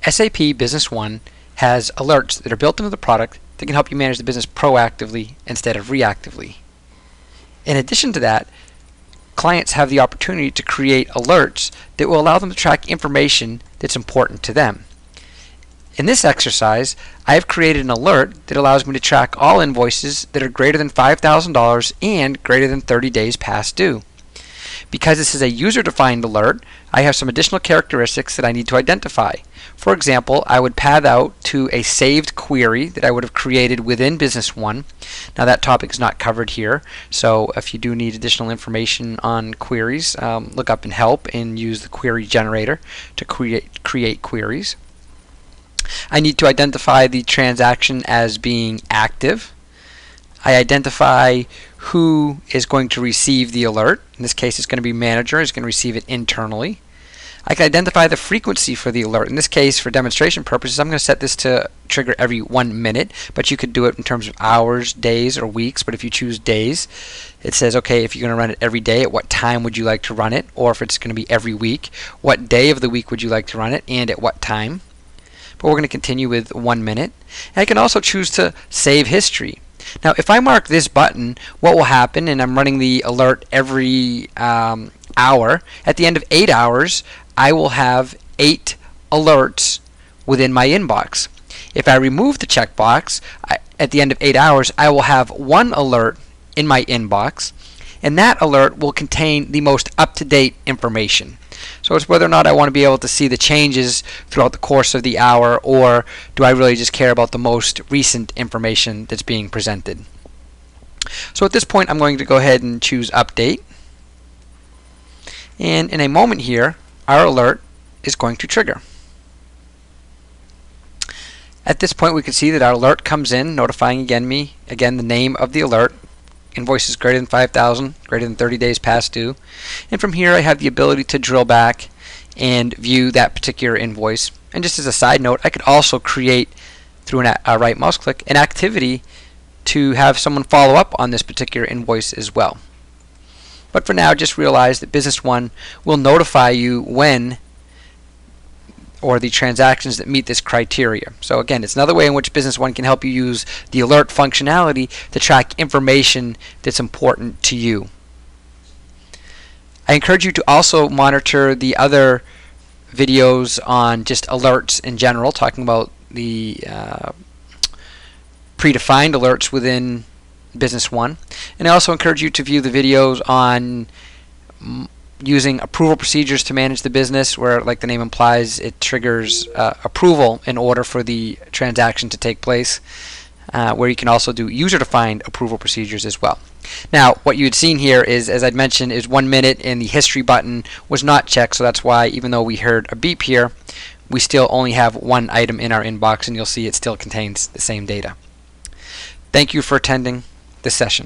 SAP Business One has alerts that are built into the product that can help you manage the business proactively instead of reactively. In addition to that, clients have the opportunity to create alerts that will allow them to track information that's important to them. In this exercise, I have created an alert that allows me to track all invoices that are greater than $5,000 and greater than 30 days past due. Because this is a user-defined alert, I have some additional characteristics that I need to identify. For example, I would path out to a saved query that I would have created within Business One. Now that topic is not covered here, so if you do need additional information on queries, look up in Help and use the query generator to create queries. I need to identify the transaction as being active. I identify who is going to receive the alert. In this case, it's going to be manager. Is going to receive it internally. I can identify the frequency for the alert. In this case, for demonstration purposes, I'm going to set this to trigger every 1 minute, but you could do it in terms of hours, days, or weeks. But if you choose days, it says, okay, if you're going to run it every day, at what time would you like to run it? Or if it's going to be every week, what day of the week would you like to run it, and at what time? But we're going to continue with 1 minute. And I can also choose to save history. Now, if I mark this button, what will happen, and I'm running the alert every hour, at the end of 8 hours, I will have 8 alerts within my inbox. If I remove the checkbox, at the end of 8 hours, I will have 1 alert in my inbox, and that alert will contain the most up-to-date information. So it's whether or not I want to be able to see the changes throughout the course of the hour, or do I really just care about the most recent information that's being presented. So at this point, I'm going to go ahead and choose Update. And in a moment here, our alert is going to trigger. At this point, we can see that our alert comes in, notifying the name of the alert. Invoices greater than 5,000, greater than 30 days past due. And from here, I have the ability to drill back and view that particular invoice. And just as a side note, I could also create, through a right mouse click, an activity to have someone follow up on this particular invoice as well. But for now, just realize that Business One will notify you when or the transactions that meet this criteria. So again, it's another way in which Business One can help you use the alert functionality to track information that's important to you. I encourage you to also monitor the other videos on just alerts in general, talking about the predefined alerts within Business One. And I also encourage you to view the videos on using approval procedures to manage the business, where, like the name implies, it triggers approval in order for the transaction to take place, where you can also do user-defined approval procedures as well. Now, what you had seen here is, as I'd mentioned, is 1 minute, and the history button was not checked, so that's why, even though we heard a beep here, we still only have 1 item in our inbox, and you'll see it still contains the same data. Thank you for attending this session.